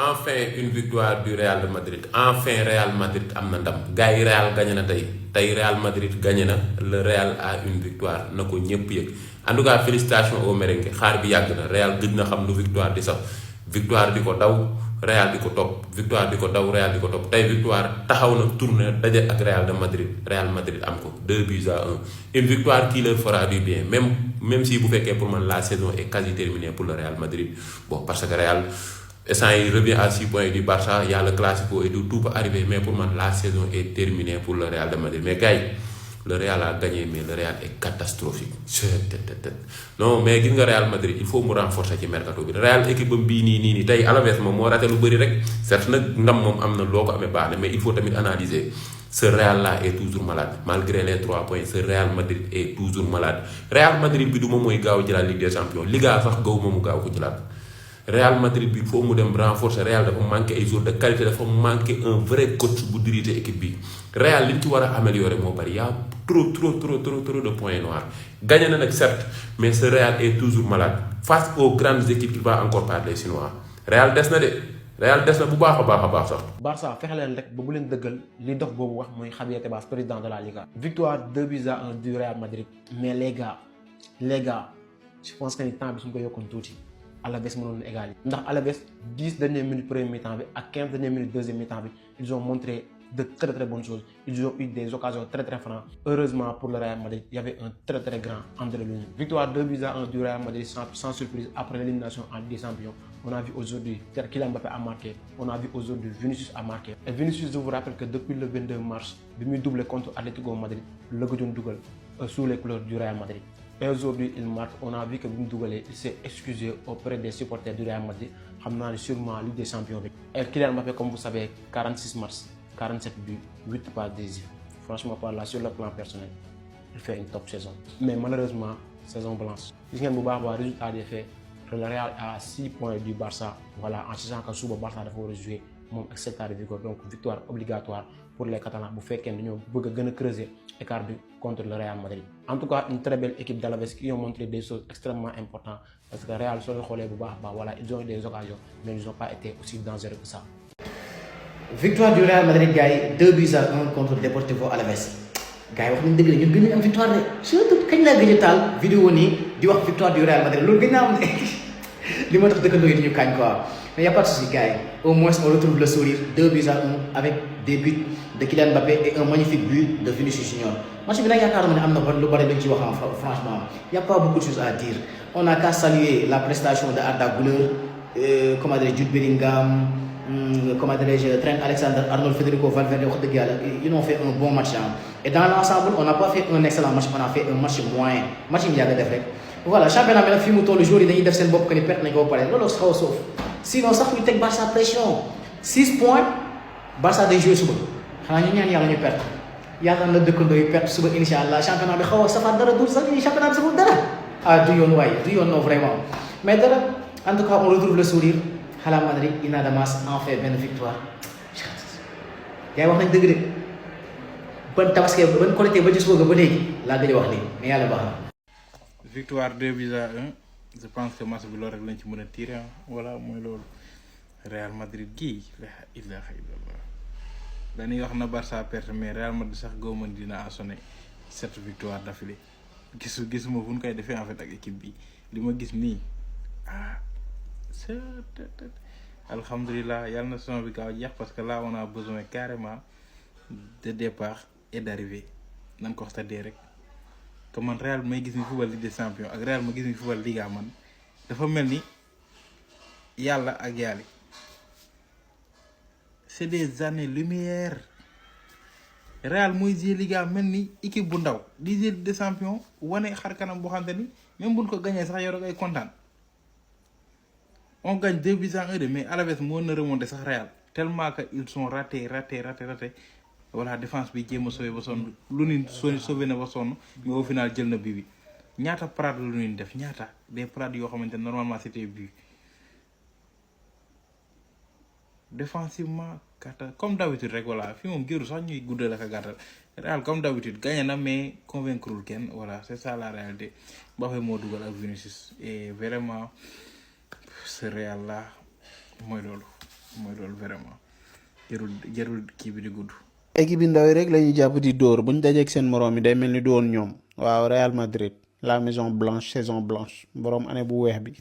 Enfin une victoire du Real de Madrid. Enfin Real Madrid am na ndam gars yi Real gagné na tey Real Madrid gagné na le Real a une victoire na ko ñëpp yëg en tout cas félicitations au merengue xaar bi yàgg na Real gëj na xam lu victoire di sax victoire di ko daw Real di ko topp victoire di ko daw Real di ko topp tey victoire taxaw na tourné daje ak Real de Madrid Real Madrid am ko 2-1 une victoire qui leur fera du bien même si bu fekkee pour man la saison est quasi terminée pour le Real Madrid bon parce que Real. Essant il revient à 6 points du Barça, il y a le Classico et tout peut arriver, mais pour moi la saison est terminée pour le Real de Madrid. Mais gars, le Real a gagné, mais le Real est catastrophique. Non, mais gis nga Real Madrid il faut mu renforcer ci mercato bi Real équipe am bii nii tey Alaves moom moo raté lu bëri rek certes nag ndam moom am na loo ko amee baax na mais il faut tamit analyser ce Real là est toujours malade malgré les 3 points ce Real Madrid est toujours malade Real Madrid bi du moom mooy gaaw jëlaat Ligue des Champions Liga sax gaw moomu gaaw ko jëlaat. Real Madrid bi foo mu dem renforcer Real dafa manqué ay joueurs de qualité dafa manqué un vrai coach bu diriger équipe bi Real li ñu ci war a améliorer moo bari y a trop de points noirs gagné na nag certes mais ce Real est toujours malade face aux grandes équipes il va encore parler chinois Real des na bu baax a baax sax. Barça fexe leen rek ba bu leen dëggal li dox boobu wax mooy Javier Tebas président de la Liga. Victoire 2-1 du Real Madrid mais les gars je pense que ni temps bi suñ ko yokkoon tuuti. Alaves mënoon na égal ndax Alaves 10 dernières minutes première mi-temps bi ak 15 dernières minutes deuxième mi-temps bi ils ont montré de très bonnes choses ils ont eu des occasions très franches heureusement pour le Real Madrid il y avait un très grand André Lunin victoire 2-1 du Real Madrid sans surprise après l'élimination en Ligue des Champions on a vu aujourd'hui Kylian Mbappé a marqué on a vu aujourd'hui Vinicius a marqué et Vinicius je vous rappelle que depuis le 22 mars bi muy doublé contre Atlético Madrid la gëjoon dugal sous les couleurs du Real Madrid. Et aujourd'hui, il marque. On a vu que Bimdougalé s'est excusé auprès des supporters du Real Madrid. Ramenant sûrement Ligue des Champions. Et Kylian Mbappé, comme vous savez, 46 mars, 47 buts, 8 passes décisives. Franchement, par là, sur le plan personnel, il fait une top saison. Mais malheureusement, saison blanche. Il y a un résultat des faits. Le Real a 6 points du Barça. Voilà, en sachant que le Barça doit rejouer. Mon excepteur de Vigo. Donc, victoire obligatoire pour les Catalans. Vous faites qu'ils veulent creuser l'écart contre le Real Madrid. En tout cas, une très belle équipe d'Alaves qui ont montré des choses extrêmement importantes. Parce que le Real, sur le voilà, ils ont eu des occasions, mais ils n'ont pas été aussi dangereux que ça. Victoire du Real Madrid, gars, 2-1 contre Deportivo Alaves. Gars, wax nañu dëgg la ñun gën nañu am victoire de surtout kañ laa gëj a taal vidéo nii di wax victoire du Real Madrid loolu gën naa am ne li ma tax dëkkandoo yi di ñu kañ quoi. Mais il n'y a pas de souci, gars. Au moins, on retrouve le sourire 2-1 avec des buts de Kylian Mbappé et un magnifique but de Vinicius Junior. Moi, je suis franchement, il n'y a pas beaucoup de choses à dire. On n'a qu'à saluer la prestation de Arda Güler, comment dire, Jude Bellingham, comment dirais-je, Trent Alexander-Arnold, Federico Valverde. Ils ont fait un bon match. Hein. Et dans l'ensemble, on n'a pas fait un excellent match, on a fait un match moyen. Match immédiat. Voilà, championnat, mais le jour, il y a des bobs qui perdent, sauf. Sinon, ça fait que Barça pression. 6 points, Barça des joueurs suba. Xana ñu ñaan yalla ñu perdre. Yalla na dëkkandoo yu perdre suba inshallah championnat bi xaw safa dara dur sax ni championnat bi safa dara. Ah du yoon way, du yoon non vraiment. Mais dara en tout cas on retrouve le sourire. Real Madrid ina Damas en fait une victoire. Gay wax nañ dëgg de. Ban tabaské ban qualité ba ci suba ba légui la gëj wax ni mais yalla baax na. Victoire 2-1. Je pense que match bi loolu rek lañ ci mën a tirer voilà mooy loolu Real Madrid gii la ilaha illallah dañuy wax na Barça perte mais Real Madrid sax goo mën dina assoné 7 victoires d'affilée gisuma fu ñu koy defee en fait ak équipe bi li ma gis nii c'est alhamdulilah yàlla na saison bi gaaw jeex parce que là on a besoin carrément de départ et d'arrivée nan ko xtadee rek que man Real may gis ni football Ligue des Champions ak Real ma gis ni football Liga man dafa mel ni yàlla ak yàlla c'est des années lumière Real mooy jouer Liga mel ni équipe bu ndaw di jouer Ligue des Champions wane xar kanam boo xamante ni même buñ ko gagné sax yow da ngay kontaan on gagne 2-1 mais Alaves moo na remonter sax Real tellement que ils sont ratés. Voilà défense bi jéem a sauvé ba sonn lu ni sauvé na ba sonn mais au final jël na bi ñaata parade lu ñu def ñaata des parades yoo xamante ne normalement c'était but défensivement comme d'habitude rek voilà fi moom géru sax ñuy guddal ak a gàttal Real comme d'habitude gagné na mais convaincrewul kenn voilà c'est ça la réalité Mbappé moo dugal ak Vinicius et vraiment ce Real là mooy loolu mooy loolu vraiment jarul kii bi di gudd. équipe yi ndaw yi rek la ñuy jàpp di dóor bu ñu dajeeg seen moroom yi day mel ni du woon ñoom. waaw Real Madrid la maison blanche saison blanche borom année bu weex bi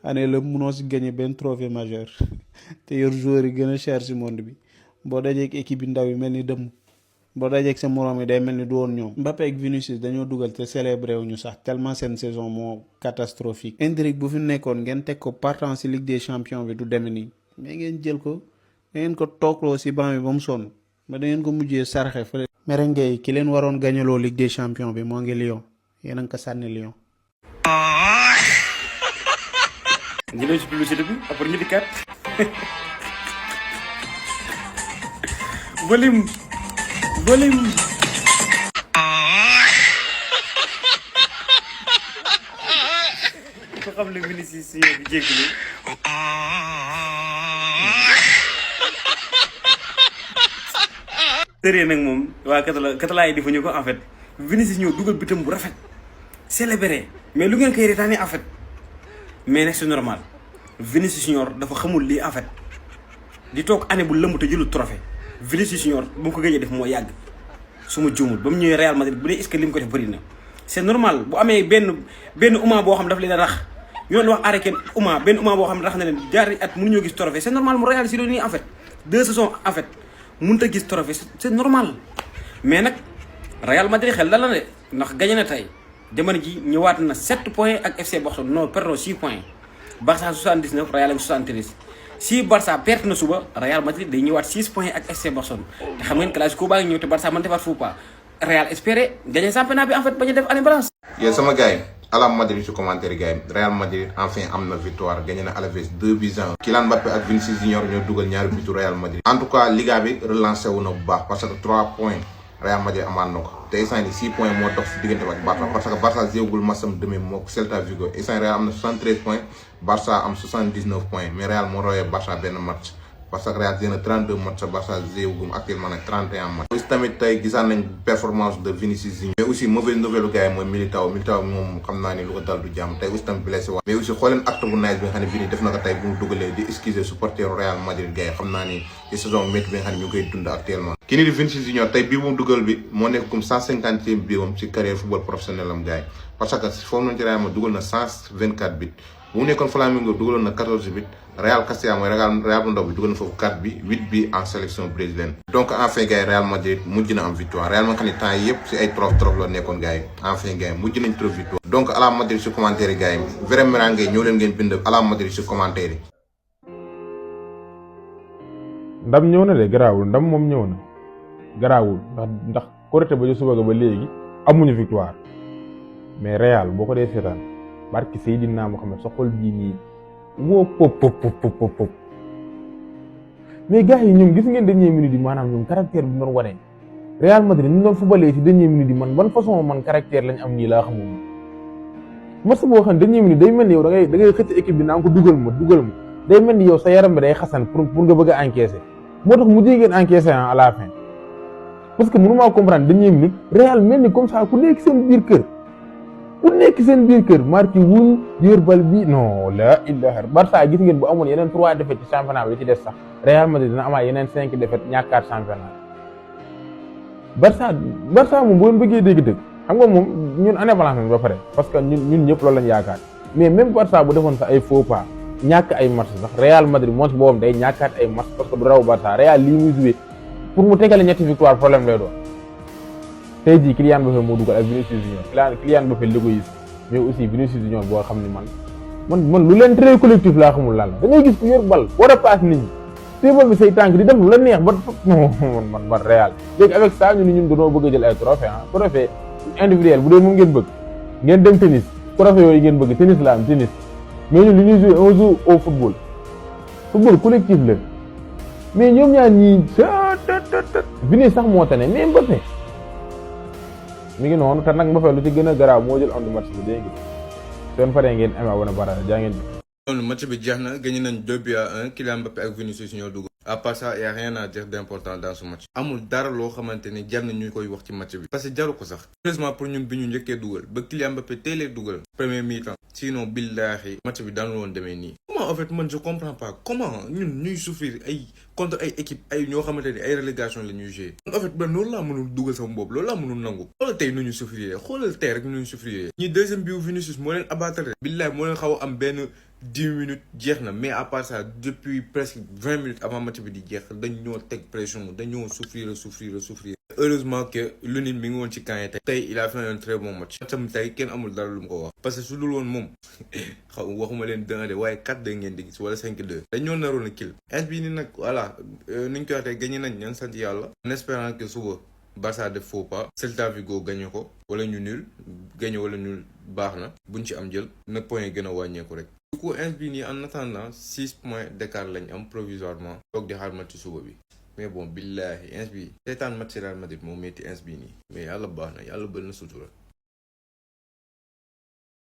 année la munoo si gagné benn trophée majeur te yor joueur yi gën a cher si monde bi boo dajeeg équipe yi ndaw yi mel ni dëmm boo dajeeg seen moroom yi day mel ni du woon ñoom. Mbappé ak Vinicius dañoo dugal te célébré wu ñu sax tellement seen saison moo catastrophique. Endrick bu fi nekkoon ngeen teg ko partant si Ligue des champions bi du deme nii mais ngeen jël ko da ngeen ko toogloo si banc bi ba mu sonn ba da ngeen ko mujjee sarxe fële. merengue yi ki leen waroon gañaloo Ligue des champions bi moo ngi Lyon yéen a ngi ko sànni Lyon. jëlee ci publicité bi après ñu dikkaat volume ko xam le Vinicius si bi jégglu tëree nag moom waa Catala yi defuñu ko en fait Vinicius ñëw dugal bitam bu rafet célébré mais lu ngeen koy reetaanee en fait mais nag c'est normal Vinicius Junior dafa xamul lii en fait di toog année bu lëmb te jëlul trophée Vinicius Junior bu mu ko gëjee def moo yàgg su ma juumul ba mu ñëwee Real Madrid bu dee est-ce que li mu ko def bëri na c'est normal bu amee benn uma boo xam daf leen a rax ñu doon wax arrêté benn uma boo xam ne rax na leen jaari at mënuñoo gis trophée c'est normal mu réaliser loolu nii en fait 2 saisons en fait mënut a gis trophée c'est normal mais nag Real Madrid xel dal na de ndax gagné na tey jamono ji ñëwaat na 7 points ak FC Barcelone non pardon 6 points Barça 79 Real ak 73 si Barça perte na suba Real Madrid day ñëwaat 6 points ak FC Barcelone te xam ngeen classico baa ngi ñëw te Barça mën defaat faux pas Real espérer gagner championnat bi en fait bañu def année balance. yéen sama gars yi ala Madrid ci commentaire gars yi Real Madrid enfin am na victoire gagné na Alaves 2-1. Kylian Mbappé ak Vinicius Junior ñoo dugal ñaari butu Real Madrid. en tout cas Liga bi relancé wu na bu baax parce que 3 points Real Madrid amaan na ko te instant yii 6 points moo dox si diggante ak Barça parce que Barça jéegul matcham demi moo Celta Vigo instant Real am na 73 points Barça am 79 points mais Real moo royee Barça benn match parce que Real jéem na 32 match Barça jéegul actuellement nag 31 match. aussi tamit tey gisaan nañ performance de Vinicius Junior mais aussi mauvaise nouvelle gars yi mooy Militao moom xam naa ni lu ko dal du jàmm tey aussi tamit blessé wax mais aussi xooleen acte bu nice bi nga xam ne Vini def na ko tey bu mu dugalee di excuser supporter Real Madrid gars yi xam naa ni ci saison métti bi nga xam ne ñu ngi koy dund actuellement. kii nii di Vinicius Junior tey bii mu dugal bi moo nekk comme 150e biiram ci carrière football professionnel am gars yi parce que foofu noonu ci Real ma dugal na 124 bit bu mu nekkoon Flamengo dugaloon na 14 bit Real Castilla mooy Real bu ndaw bi dugal na foofu 4 bi 8 bi en sélection brésilienne. donc enfin gars yi Real Madrid mujj na am victoire Real ma xam ne temps yëpp si ay trophée la nekkoon gars yi enfin gars yi mujj nañ trop victoire. donc à la Madrid si commentaire yi gars yi vraiment ngay ñëw leen ngeen bind à la Madrid si commentaire yi. ndam ñëw na de garaawul ndam moom ñëw na garaawul ndax Korité ba ju suba ga ba léegi amuñu victoire mais Real boo ko dee seetaan barki Seydina Mohamed sa xol bii nii woo pop mais gars yi ñoom gis ngeen dernière minute yi maanaam ñoom caractère bi ñu doon wane Real Madrid ñu doon footballee ci dernière minute yi man ban façon man caractère lañ am nii laa xamul match boo xam ne dernière minute day mel ni yow da ngay xëcc équipe bi naan ko dugal ma day mel ni yow sa yaram bi day xasan pour nga bëgg a encaisser moo tax mu ngeen encaisser à la fin parce que mënu maa comprendre dernière minute Real mel ni comme ça ku nekk seen biir kër marqué wul yor bal bi non la ilaha Barça gis ngeen bu amoon yeneen 3 défaites ci championnat bi ci des sax Real Madrid dina amaat yeneen 5 défaites ñàkkaat championnat Barça moom bu ngeen bëggee dégg-dëgg xam nga moom ñun année balance nañ ba pare parce que ñun ñëpp loolu lañ yaakaar mais même Barça bu defoon sax ay faux pas ñàkk ay match sax Real Madrid moom si boobam day ñàkkaat ay match parce que du raw Barça Real lii muy joué pour mu tegale ñetti victoire problème lay doon tey jii Kylian Mbappé moo dugal ak Vinicius Junior Kylian Mbappé l'égoïste mais aussi Vinicius Junior boo xam ne man lu leen très collectif laa xamul lan la da ngay gis ku yor bal war a passe nit ñi téebal bi say tànk di def lu la neex ba man Real léegi avec ça ñun dañoo bëgg a jël ay trophée individuel bu dee moom ngeen bëgg ngeen dem tennis trophée yooyu ngeen bëgg tennis la am tennis mais ñun li ñuy jouer on joue au football collectif la mais ñoom ñaar ñii Vinicius sax moo tane mais Mbappé mi ngi noonu te nag Mbappé lu ci gën a garaaw moo jël on match bi dégg nga seen faree ngeen amee wana bara jaa ngeen loolu match bi jeex na gagné nañ 2-1 Kylian Mbappé ak Vinicius ñoo dugg à part ça y a rien à dire d'important dans ce match amul dara loo xamante ni jar na ñu koy wax ci match bi parce que jaru ko sax heureusement pour ñun bi ñu njëkkee dugal ba Kylian Mbappé teelee dugal premier mi-temps sinon billahi match bi daanu woon demee nii comment en fait man je comprends pas comment ñun ñuy souffrir ay contre ay équipe ay ñoo xamante ni ay relégation la ñuy jouer en fait man loolu laa mënul dugal sama bopp loolu laa mënul nangu xoolal tey nu ñu souffrir xoolal tey rek nu ñu souffrir ñi deuxième bi Vinicius moo leen abattre billahi moo leen xaw a am benn 10 minutes jeex na mais à part ça depuis presque 20 minutes avant match bi di jeex dañ ñoo teg pression dañoo souffrir heureusement que Lunin mi ngi woon ci camp yi tey il a fait un très bon match tam tey kenn amul dara lu mu ko wax parce que su dul woon moom xaw waxuma leen 2 de waaye 4-2 ngeen di gis wala 5-2 dañoo naroon a kill ins bii ni nag voilà ni ñu koy waxee gagné nañ ña ngi sant yàlla en espérant que suba Barça def faux pas Celta Vigo gagné ko wala ñu nul gagné wala nul baax na buñ ci am jël na point yi gën a wàññeeku rek du coup ins bii nii en attendant 6 points d'écart lañ am provisoirement toog di xaar match suba bi mais bon billahi ins bi seetaan match Real Madrid moo metti ins bii nii mais yàlla baax na yàlla bëri na sutura